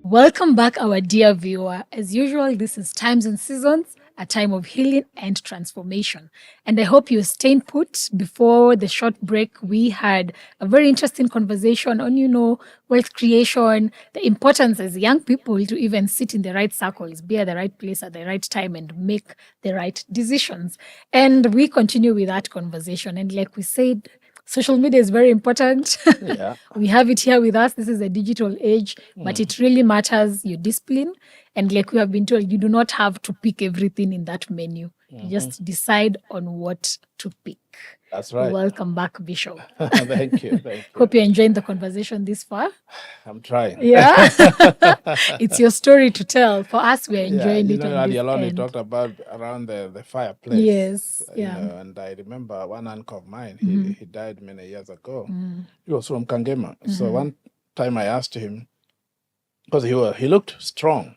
Welcome back, our dear viewer. As usual, this is Times and Seasons, a time of healing and transformation. And I hope you're staying put. Before the short break, we had a very interesting conversation on, wealth creation, the importance as young people to even sit in the right circles, be at the right place at the right time, and make the right decisions. And we continue with that conversation. And like we said, social media is very important. Yeah. We have it here with us. This is a digital age, but it really matters your discipline. And like we have been told, you do not have to pick everything in that menu. You just decide on what to pick. That's right. Welcome back, Bishop. Thank you. Hope you're enjoying the conversation this far. I'm trying. Yeah. It's your story to tell. For us, we're enjoying it on this Adialoni end. talked about around the fireplace. Yes. Yeah. And I remember one uncle of mine, he died many years ago. He was from Kangema. So one time I asked him, because he looked strong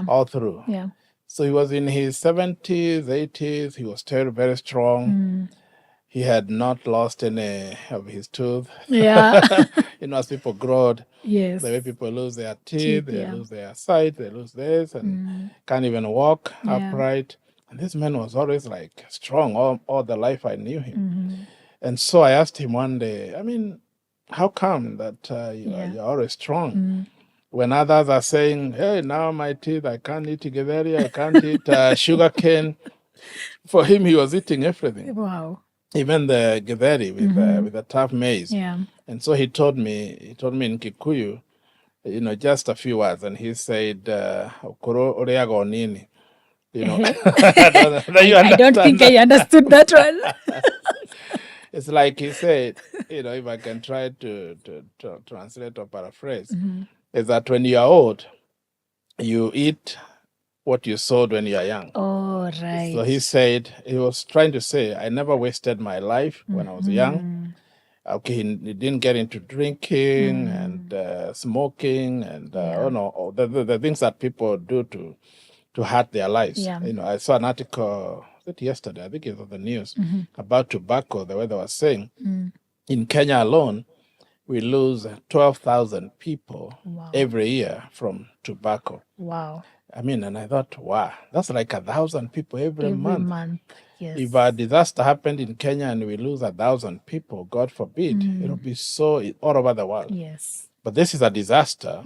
all through. Yeah. So he was in his 70s, 80s. He was still very strong. He had not lost any of his tooth. Yeah. As people grow, Yes. the way people lose their teeth, they lose their sight, they lose this, and can't even walk upright. And this man was always like strong all the life I knew him. And so I asked him one day, how come that you're always strong? When others are saying, hey, now my teeth, I can't eat githeri, I can't eat sugar cane. For him, he was eating everything. Wow. Even the githeri with the tough maize. Yeah. And so he told me in Kikuyu, just a few words, and he said, "Okoro oreago nini." I don't think I understood that one. It's like he said, if I can try to translate or paraphrase, is that when you are old, you eat what you sowed when you are young. Oh, right. So he was trying to say, I never wasted my life when I was young. Okay, he didn't get into drinking and smoking and the things that people do to hurt their lives. Yeah. I saw an article yesterday, I think it was on the news, about tobacco, the way they were saying in Kenya alone, we lose 12,000 people every year from tobacco. Wow. And I thought, wow, that's like 1,000 people every month. Yes. If a disaster happened in Kenya and we lose 1,000 people, God forbid, it'll be so all over the world. Yes. But this is a disaster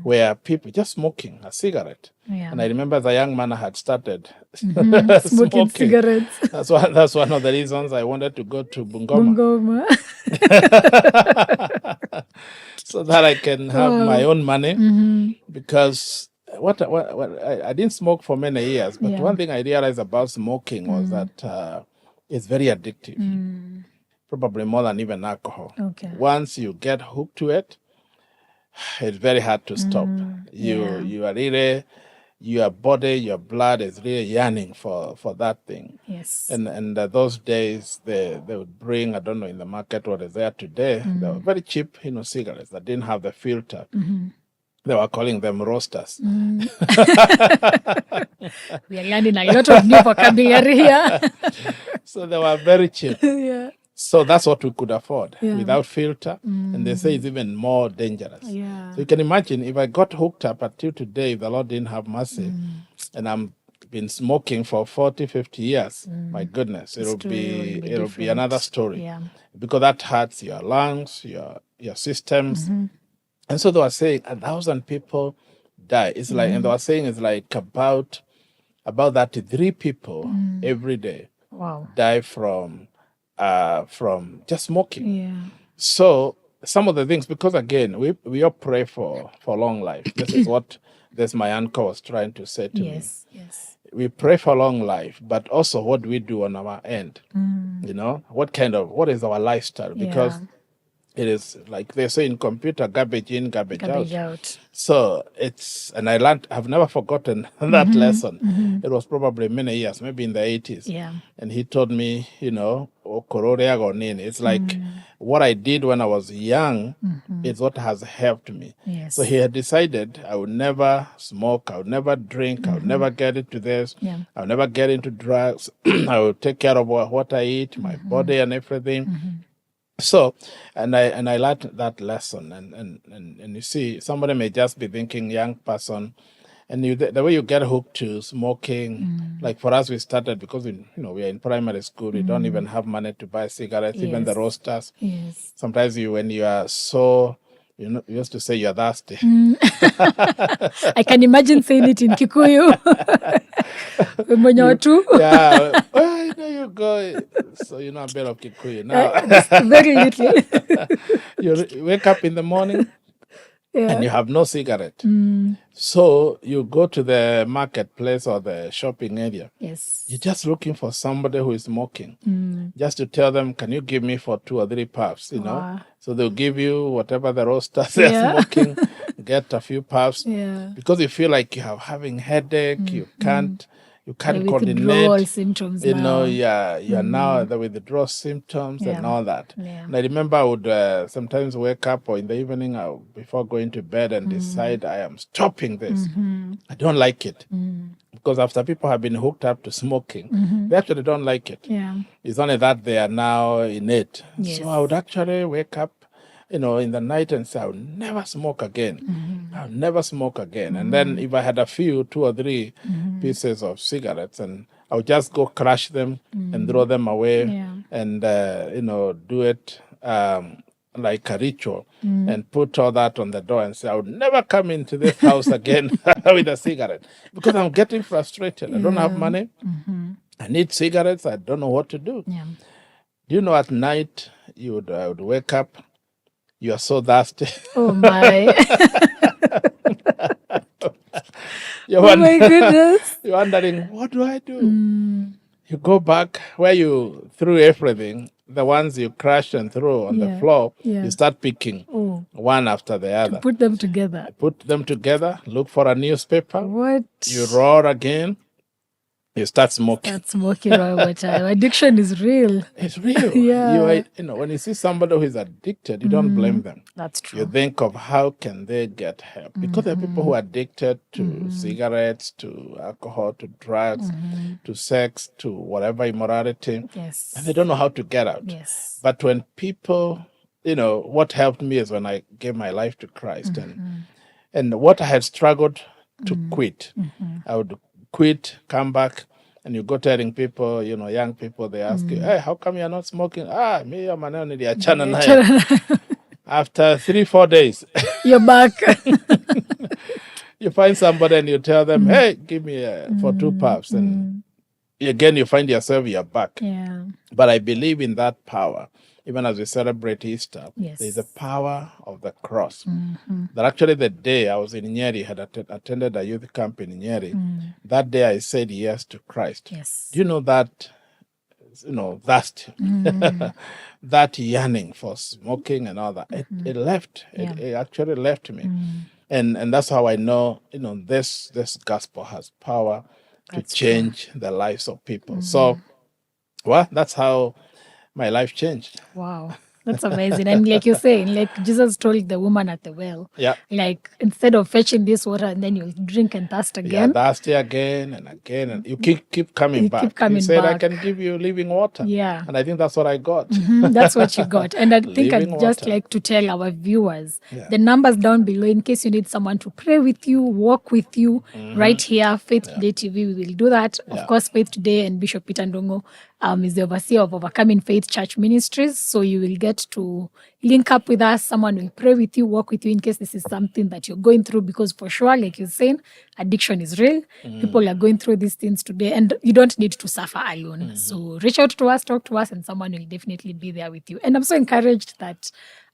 where people just smoking a cigarette. Yeah. And I remember as a young man, I had started smoking cigarettes. That's one of the reasons I wanted to go to Bungoma. So that I can have my own money. Because what I didn't smoke for many years, but one thing I realized about smoking was that it's very addictive. Probably more than even alcohol. Okay. Once you get hooked to it, it's very hard to stop. You are really, your body, your blood is really yearning for that thing. Yes. And those days they would bring, I don't know in the market what is there today, they were very cheap, cigarettes that didn't have the filter. They were calling them roasters. We are learning a lot of new vocabulary here. So they were very cheap. Yeah. So that's what we could afford without filter. And they say it's even more dangerous. Yeah. So you can imagine if I got hooked up until today, if the Lord didn't have mercy, and I'm been smoking for 40, 50 years, my goodness, it'll be another story. Yeah. Because that hurts your lungs, your systems. And so they were saying 1,000 people die. It's like, and they were saying it's like about that 3 people every day die from just smoking. Yeah. So some of the things, because again, we all pray for long life. This is what my uncle was trying to say to me. Yes. We pray for long life, but also what do we do on our end? What is our lifestyle? Because it is like they say in computer, garbage in, garbage out. So I've never forgotten that lesson. It was probably many years, maybe in the 80s. Yeah. And he told me, it's like what I did when I was young is what has helped me. Yes. So he had decided I would never smoke, I would never drink, I would never get into this, I would never get into drugs. I would take care of what I eat, my body and everything. So, and I learned that lesson, and you see, somebody may just be thinking, young person, and the way you get hooked to smoking, like for us, we started because we are in primary school, we don't even have money to buy cigarettes, even the Yes. roasters. Yes. Sometimes when you are so, you used to say you're thirsty. I can imagine saying it in Kikuyu. Yeah, oh, there you go. So you know a bit of Kikuyu now. Just very little. You wake up in the morning and you have no cigarette. So you go to the marketplace or the shopping area. Yes. You're just looking for somebody who is smoking, just to tell them, can you give me for 2 or 3 puffs, Wow. So they'll give you whatever the roasters they're smoking, get a few puffs, because you feel like you're having headache, you can't withdrawal coordinate. symptoms now. You're now the withdrawal symptoms and all that. Yeah. And I remember I would sometimes wake up or in the evening before going to bed and decide I am stopping this. I don't like it. Because after people have been hooked up to smoking, they actually don't like it. Yeah. It's only that they are now in it. Yes. So I would actually wake up, in the night and say, I'll never smoke again. I'll never smoke again. And then if I had a few, 2 or 3 pieces of cigarettes, and I would just go crush them and throw them away and, do it like a ritual and put all that on the door and say, I would never come into this house again with a cigarette because I'm getting frustrated. I don't have money. I need cigarettes. I don't know what to do. Yeah. Do you know at night I would wake up, you are so thirsty. Oh my. Oh my goodness. You're wondering, what do I do? You go back where you threw everything, the ones you crushed and threw on the floor, you start picking one after the other. Put them together. Put them together, look for a newspaper. What? You roar again. You start smoking. Start smoking all the time. Addiction is real. It's real. When you see somebody who is addicted, you don't blame them. That's true. You think of how can they get help. Because there are people who are addicted to cigarettes, to alcohol, to drugs, to sex, to whatever immorality. Yes. And they don't know how to get out. Yes. But when people, what helped me is when I gave my life to Christ. And what I had struggled to quit, I would quit, come back, and you go telling people, young people, they ask you, hey, how come you're not smoking? Me, maneno niliachana nayo. After 3-4 days, you're back. You find somebody and you tell them, hey, give me for 2 puffs. And again, you find yourself, you're back. Yeah. But I believe in that power. Even as we celebrate Easter, Yes. there's a power of the cross. That actually the day I was in Nyeri, had attended a youth camp in Nyeri, that day I said yes to Christ. Yes. Do you know that, that, that yearning for smoking and all that, it left. It actually left me. And that's how I know, this gospel has power to change the lives of people. So, that's how my life changed. Wow. That's amazing. And like you're saying, like Jesus told the woman at the well, like instead of fetching this water and then you'll drink and thirst again. Yeah, thirsty again and again. And you keep coming back. He said, I can give you living water. Yeah. And I think that's what I got. That's what you got. And I think I'd just like to tell our viewers, the numbers down below in case you need someone to pray with you, walk with you, right here, Faith Today TV, we will do that. Of course, Faith Today and Bishop Peter Ndungu is the overseer of Overcoming Faith Church Ministries. So you will get to link up with us. Someone will pray with you, walk with you in case this is something that you're going through. Because for sure, like you're saying, addiction is real. People are going through these things today and you don't need to suffer alone. So reach out to us, talk to us, and someone will definitely be there with you. And I'm so encouraged that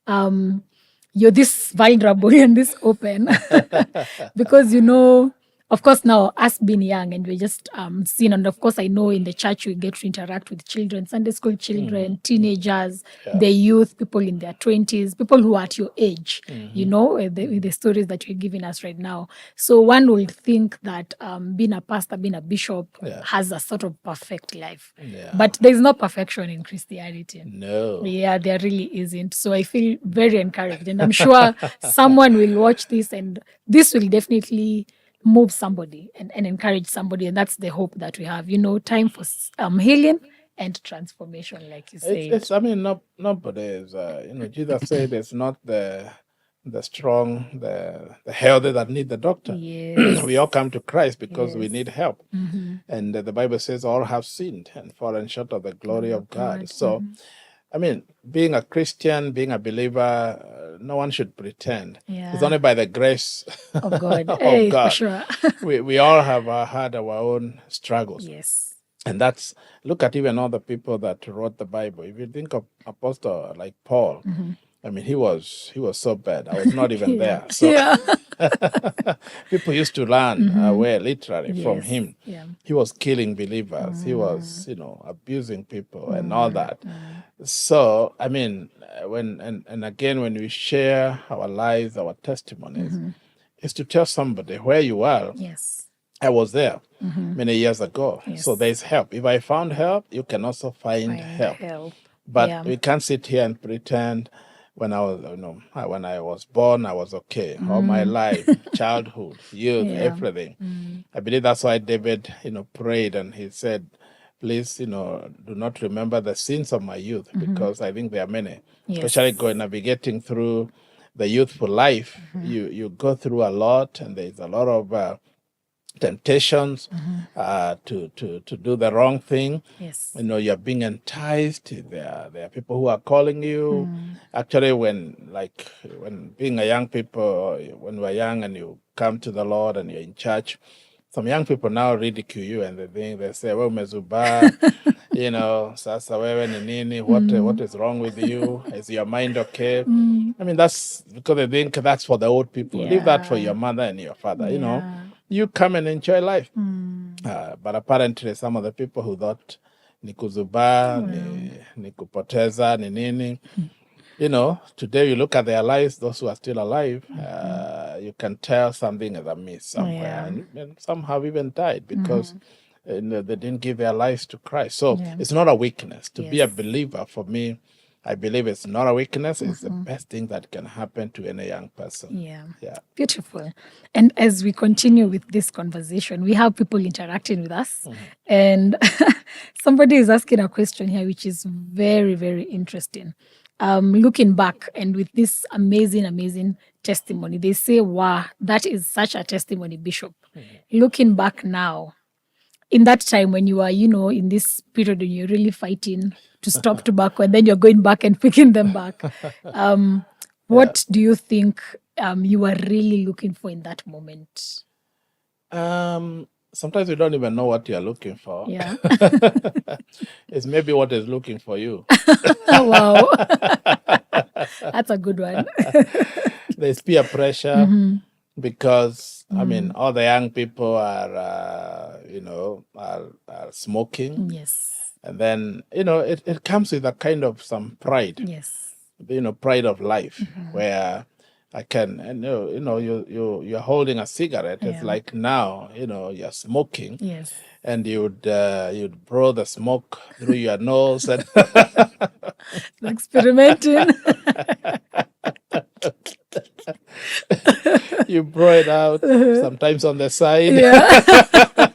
you're this vulnerable and this open because, of course, now us being young and we're just seeing, and of course, I know in the church we get to interact with children, Sunday school children, teenagers, the youth, people in their 20s, people who are at your age, with the stories that you're giving us right now. So one would think that being a pastor, being a bishop has a sort of perfect life. But there's no perfection in Christianity. No. Yeah, there really isn't. So I feel very encouraged. And I'm sure someone will watch this and this will definitely move somebody and encourage somebody. And that's the hope that we have. Time for healing and transformation, like you It's said. I mean, nobody is, Jesus said it's not the strong, the healthy that need the doctor. Yes. We all come to Christ because we Yes. need help. And the Bible says all have sinned and fallen short of the glory of God. So, I mean, being a Christian, being a believer, no one should pretend. It's only by the grace Of God. of Hey, for God. sure. We all have had our own struggles. Yes. And that's, look at even all the people that wrote the Bible. If you think of apostle like Paul, I mean, he was so bad. I was not even there. So Yeah. people used to run away literally from Yes. him. Yeah. He was killing believers. He was, abusing people and all that. So, I mean, and again, when we share our lives, our testimonies, is to tell somebody where you are. Yes. I was there many years ago. Yes. So there's help. If I found help, you can also find help. But we can't sit here and pretend when I was, when I was born, I was okay. All my life, childhood, youth, everything. I believe that's why David, prayed and he said, please, do not remember the sins of my youth, because I think there are many, especially navigating through the youthful life. You go through a lot, and there's a lot of temptations to do the wrong thing. Yes. You're being enticed. There are people who are calling you. Actually, when being a young people, when we're young and you come to the Lord and you're in church, some young people now ridicule you and they say, well, mezuba, sasa wewe ni nini? What is wrong with you? Is your mind okay? I mean, that's because they think that's for the old people. Leave that for your mother and your father. You come and enjoy life. But apparently some of the people who thought ni kuzuba, ni kupoteza, ni nini. Today you look at their lives, those who are still alive, you can tell something is amiss somewhere. And some have even died because they didn't give their lives to Christ. So it's not a weakness. To be a believer, for me, I believe it's not a weakness. It's the best thing that can happen to any young person. Yeah. Beautiful. And as we continue with this conversation, we have people interacting with us. And somebody is asking a question here, which is very, very interesting. Looking back and with this amazing testimony, they say, wow, that is such a testimony, Bishop. Looking back now, in that time when you are, in this period when you're really fighting to stop tobacco and then you're going back and picking them back, what do you think you were really looking for in that moment? Sometimes you don't even know what you're looking for. Yeah. It's maybe what is looking for you. Wow. That's a good one. There's peer pressure because, I mean, all the young people are smoking. Yes. And then, it comes with a kind of some pride. Yes. Pride of life, where I can, you're holding a cigarette. It's like now, you're smoking. Yes. And you'd blow the smoke through your nose and experimenting. You blow it out, sometimes on the side. Yeah.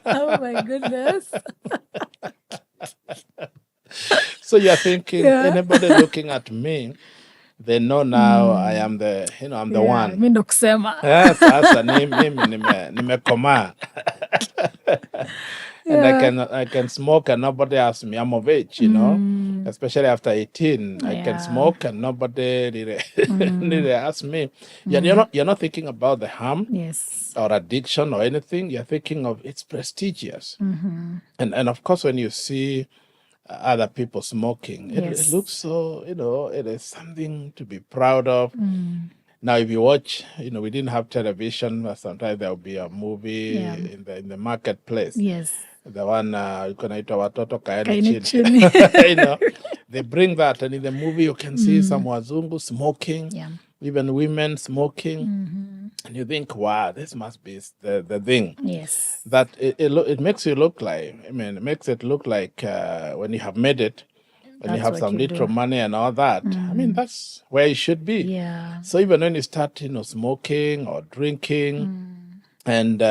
Oh my goodness. So you're thinking, anybody looking at me, they know now I am the, I'm the one. Mimi ndo kusema. Sasa mimi nimekomaa. And I can smoke and nobody asks me. I'm of age, especially after 18. I can smoke and nobody really asks me. You're not thinking about the harm or addiction or anything. You're thinking of it's prestigious. And of course, when you see other people smoking, it looks so, it is something to be proud of. Now, if you watch, we didn't have television, but sometimes there will be a movie in the marketplace. Yes. The one, watoto kaeni chini. They bring that, and in the movie you can see some wazungu smoking, even women smoking, and you think, wow, this must be the thing. Yes. That it makes you look like, it makes it look like when you have made it, when you have some little money and all that, I mean, that's where you should be. Yeah. So even when you start, smoking or drinking, and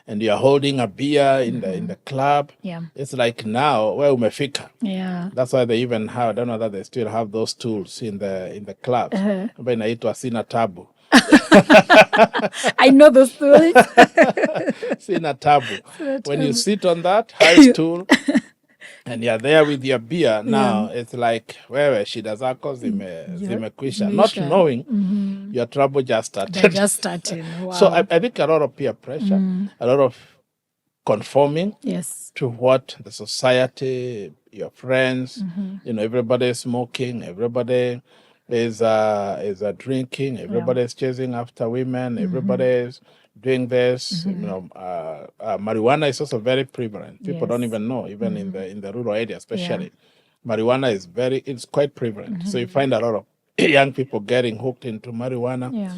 and you're holding a beer in the club. Yeah. It's like now, where umefika. Yeah. That's why they even have, I don't know that they still have those tools in the clubs. Ambayo inaitwa sina tabu. I know those tools. Sina tabu. When you sit on that high stool and you're there with your beer, now it's like wewe shida zako zimekwisha. Not knowing your trouble just started. They're just starting. Wow. So I think a lot of peer pressure, a lot of conforming to what the society, your friends, everybody is smoking, everybody is drinking, everybody is chasing after women, everybody is doing this. Marijuana is also very prevalent. People don't even know, even in the rural area, especially. Marijuana it's quite prevalent. So you find a lot of young people getting hooked into marijuana. Yeah.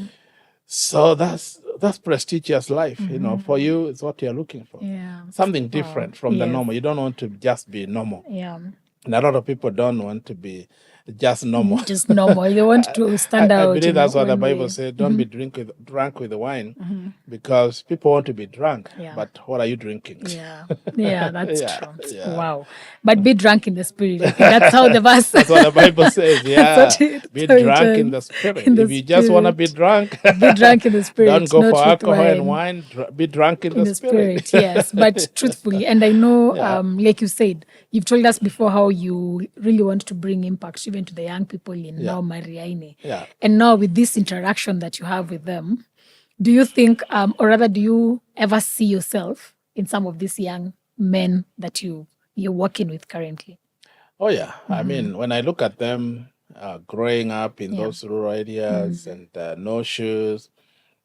So that's prestigious life. For you, it's what you're looking for. Yeah. Something different from the normal. You don't want to just be normal. Yeah. And a lot of people don't want to be just normal. Just normal. They want to stand out. I believe that's what the Bible says. Don't be drunk with the wine, because people want to be drunk. Yeah. But what are you drinking? Yeah, that's true. Yeah. Wow. But be drunk in the spirit. I think that's how the verse. That's what the Bible says. Yeah. Be drunk in the spirit. If you just want to be drunk, be drunk in the spirit. Don't go for alcohol and wine. Be drunk in the spirit. Yes, but truthfully, and I know, like you said, you've told us before how you really want to bring impact even to the young people in now Mariaini. Yeah. And now with this interaction that you have with them, do you think, or rather, do you ever see yourself in some of these young men that you're working with currently? Oh, yeah. I mean, when I look at them growing up in those rural areas and no shoes,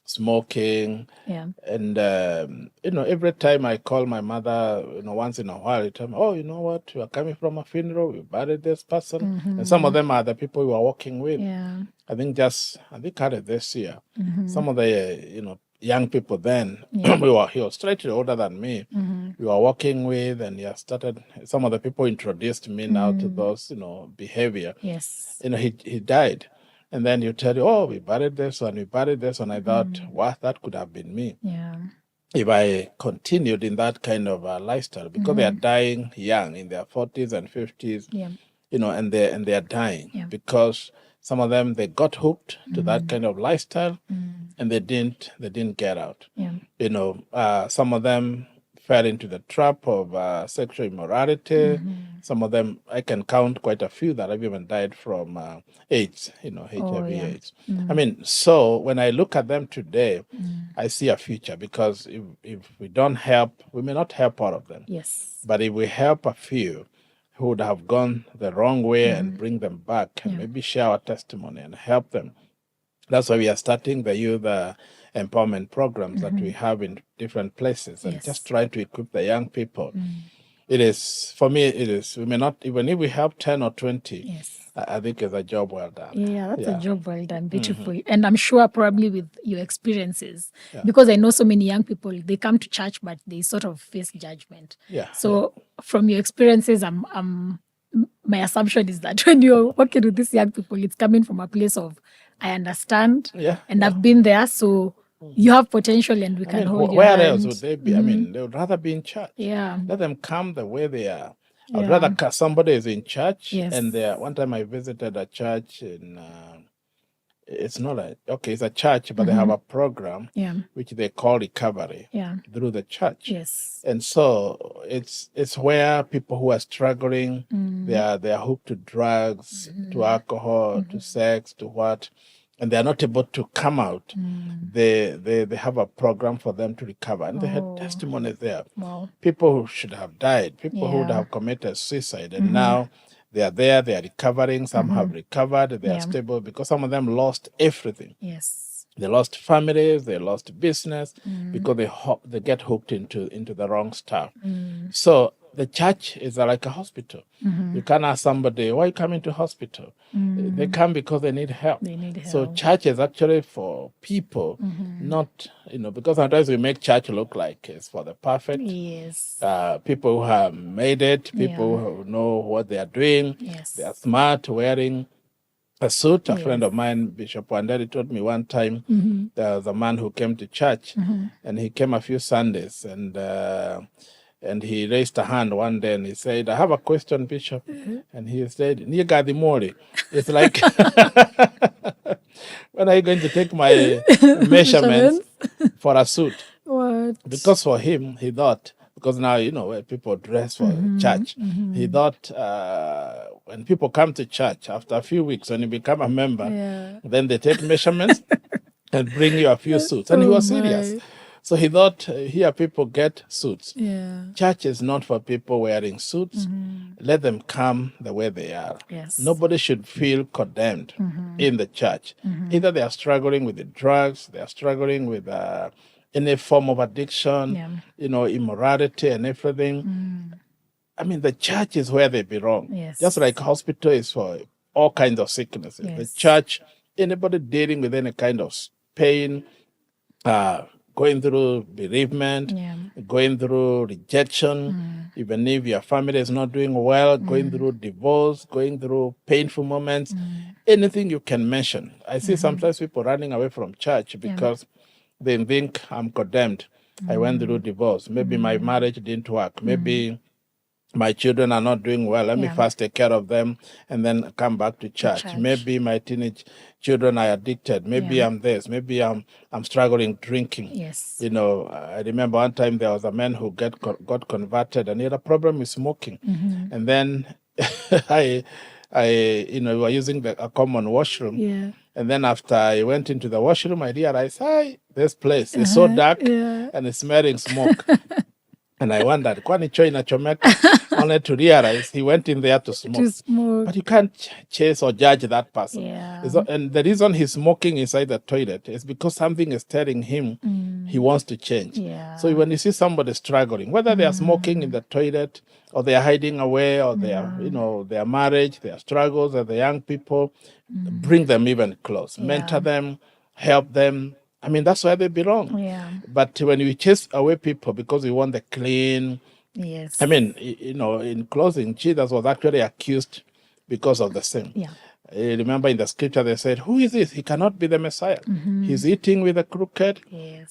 smoking, and every time I call my mother, once in a while, you tell me, oh, you know what, we are coming from a funeral, we buried this person, and some of them are the people we are working with. I think had this year, some of the young people then, he was slightly older than me, we were working with, and some of the people introduced me now to those behavior. He died. And then you tell you, oh, we buried this one, we buried this one. I thought, wow, that could have been me. Yeah. If I continued in that kind of lifestyle, because they are dying young, in their 40s and 50s, and they are dying because some of them, they got hooked to that kind of lifestyle, and they didn't get out. Some of them fell into the trap of sexual immorality. Some of them, I can count quite a few that have even died from AIDS, HIV/AIDS. I mean, so when I look at them today, I see a future, because if we don't help, we may not help all of them. Yes. But if we help a few who would have gone the wrong way and bring them back, and maybe share our testimony and help them. That's why we are starting the youth empowerment programs that we have in different places, and just trying to equip the young people. It is, for me, we may not, even if we have 10 or 20, I think it's a job well done. Yeah, that's a job well done. Beautiful. And I'm sure probably with your experiences, because I know so many young people, they come to church, but they sort of face judgment. So from your experiences, my assumption is that when you're working with these young people, it's coming from a place of, I understand, and I've been there, so you have potential, and we can hold your hand. Where else would they be? I mean, they would rather be in church. Let them come the way they are. I'd rather somebody is in church, and one time I visited a church in, it's not it's a church, but they have a program which they call recovery through the church. And so it's where people who are struggling, they are hooked to drugs, to alcohol, to sex, to what, and they are not able to come out. They have a program for them to recover. And they had testimonies there. People who should have died, people who would have committed suicide, and now they are there, they are recovering. Some have recovered, they are stable, because some of them lost everything. They lost families, they lost business, because they get hooked into the wrong stuff. So the church is like a hospital. You can't ask somebody, why are you coming to hospital? They come because they need help. So church is actually for people, not, because sometimes we make church look like it's for the perfect. People who have made it, people who know what they are doing. They are smart, wearing a suit. A friend of mine, Bishop Wanderi, told me one time there was a man who came to church, and he came a few Sundays, and he raised a hand one day and he said, "I have a question, Bishop." And he said, "Nigadimori." It's like, when are you going to take my measurements for a suit? What? Because for him, he thought, because now, where people dress for church, he thought when people come to church, after a few weeks, when you become a member, then they take measurements and bring you a few suits. And he was serious. So he thought, here people get suits. Church is not for people wearing suits. Let them come the way they are. Nobody should feel condemned in the church. Either they are struggling with the drugs, they are struggling with any form of addiction, immorality and everything. I mean, the church is where they belong. Just like hospital is for all kinds of sicknesses. The church, anybody dealing with any kind of pain, going through bereavement, going through rejection, even if your family is not doing well, going through divorce, going through painful moments, anything you can mention. I see sometimes people running away from church because they think, I'm condemned. I went through divorce. Maybe my marriage didn't work. Maybe my children are not doing well. Let me first take care of them and then come back to church. Maybe my teenage children are addicted. Maybe I'm this. Maybe I'm struggling drinking. I remember one time there was a man who got converted and he had a problem with smoking. And then we were using a common washroom. And then after I went into the washroom, I realized, this place is so dark and it's smelling smoke. And I wondered, kwani choo inachomeka? Only to realize he went in there to smoke. But you can't chase or judge that person. And the reason he's smoking inside the toilet is because something is telling him he wants to change. So when you see somebody struggling, whether they are smoking in the toilet or they are hiding away or they are, their marriage, their struggles, or the young people, bring them even close, mentor them, help them. I mean, that's where they belong. But when we chase away people because we want the clean, I mean, in closing, Jesus was actually accused because of the sin. Remember in the scripture they said, who is this? He cannot be the Messiah. He's eating with the crooked,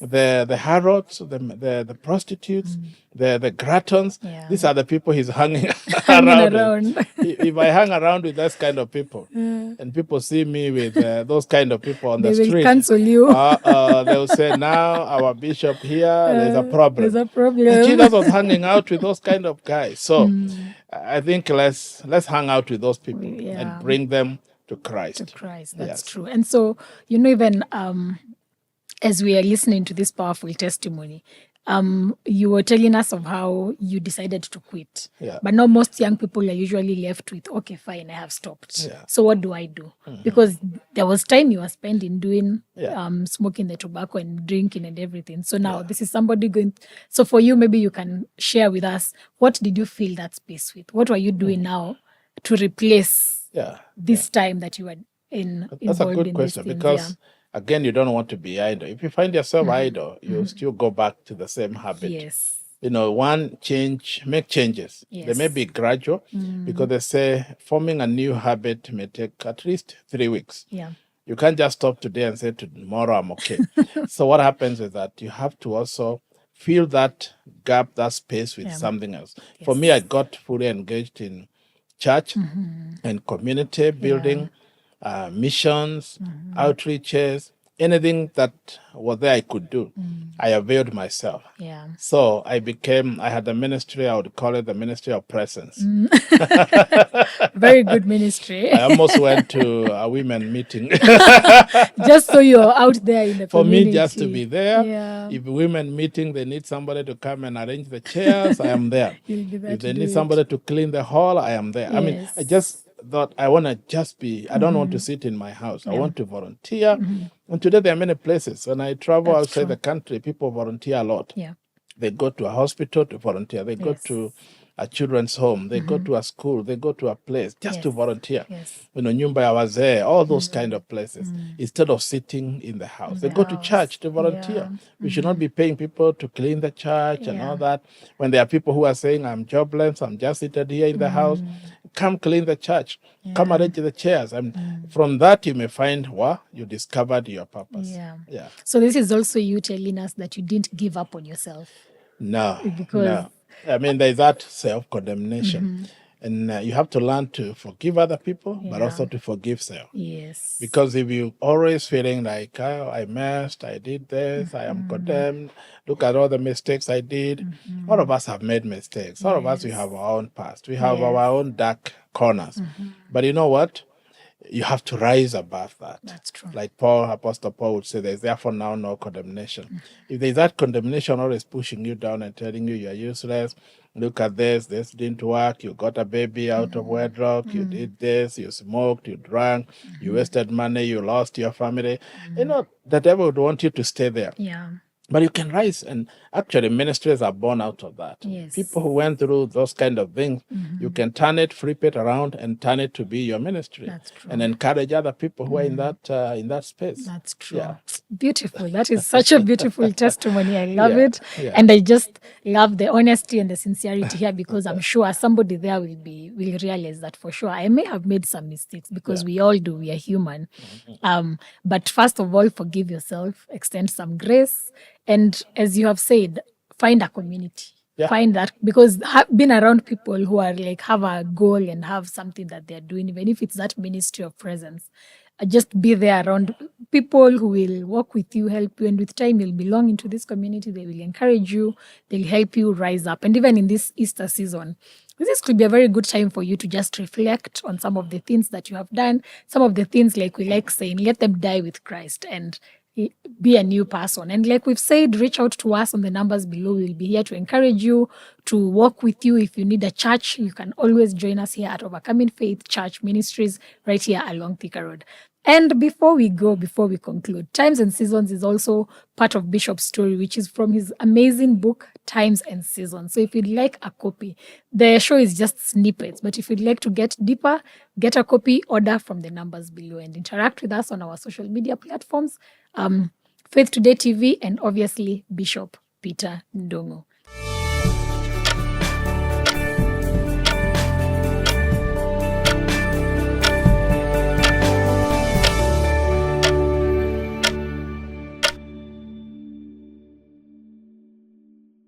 the harlots, the prostitutes, the gluttons. These are the people he's hanging around with. If I hang around with those kind of people, and people see me with those kind of people on the street, they will cancel you. They'll say, now our bishop here, there's a problem. And Jesus was hanging out with those kind of guys. So I think let's hang out with those people and bring them to Christ. That's true. And so, even as we are listening to this powerful testimony, you were telling us of how you decided to quit. But now most young people are usually left with, okay, fine, I have stopped. So what do I do? Because there was time you were spending doing smoking the tobacco and drinking and everything. So now this is somebody going. So for you, maybe you can share with us, what did you fill that space with? What were you doing now to replace this time that you were involved in? That's a good question because again, you don't want to be idle. If you find yourself idle, you'll still go back to the same habit. Make changes. They may be gradual because they say forming a new habit may take at least 3 weeks. You can't just stop today and say tomorrow I'm okay. So what happens is that you have to also fill that gap, that space with something else. For me, I got fully engaged in church and community building, missions, outreaches, anything that was there I could do. I availed myself. So I had a ministry, I would call it the ministry of presence. Very good ministry. I almost went to a women meeting. Just so you're out there in the For community. me, just to be there. If women meeting, they need somebody to come and arrange the chairs, I am there. If they need somebody to clean the hall, I am there. I mean, I just thought I want to just be, I don't want to sit in my house. I want to volunteer. And today there are many places. When I travel outside the country, people volunteer a lot. They go to a hospital to volunteer. They go to a children's home, they go to a school, they go to a place just to volunteer. Yes. Nyumba ya wazee, all those kind of places, instead of sitting in the house. They go to church to volunteer. We should not be paying people to clean the church and all that. When there are people who are saying, I'm jobless, I'm just seated here in the house, come clean the church, come arrange the chairs. And from that, you may find, you discovered your purpose. Yeah. So this is also you telling us that you didn't give up on yourself. No. I mean, there's that self-condemnation. And you have to learn to forgive other people, but also to forgive self. Yes. Because if you always feeling like, I messed, I did this, I am condemned, look at all the mistakes I did. All of us have made mistakes. All of us, we have our own past. We have our own dark corners. But you know what? You have to rise above that. That's true. Like Apostle Paul would say, there's therefore now no condemnation. If there's that condemnation always pushing you down and telling you you're useless, look at this didn't work, you got a baby out of wedlock, you did this, you smoked, you drank, you wasted money, you lost your family. The devil would want you to stay there. Yeah. But you can rise, and actually ministries are born out of that. Yes. People who went through those kind of things, you can turn it, flip it around, and turn it to be your ministry. That's true. And encourage other people who are in that space. That's true. Yeah. Beautiful. That is such a beautiful testimony. I love it. Yeah. And I just love the honesty and the sincerity here, because I'm sure somebody there will realize that for sure. I may have made some mistakes, because we all do. We are human. But first of all, forgive yourself, extend some grace. And as you have said, find a community. Yeah. Find that, because being around people who are like have a goal and have something that they're doing, even if it's that ministry of presence, just be there around people who will walk with you, help you, and with time you'll belong into this community. They will encourage you, they'll help you rise up. And even in this Easter season, this could be a very good time for you to just reflect on some of the things that you have done, some of the things, like we like saying, let them die with Christ and be a new person. And like we've said, reach out to us on the numbers below. We'll be here to encourage you, to walk with you. If you need a church, you can always join us here at Overcoming Faith Church Ministries, right here along Thika Road. And before we conclude, Times and Seasons is also part of Bishop's story, which is from his amazing book, Times and Seasons. So if you'd like a copy, the show is just snippets, but if you'd like to get deeper, get a copy, order from the numbers below, and interact with us on our social media platforms, Faith Today TV, and obviously Bishop Peter Ndungu.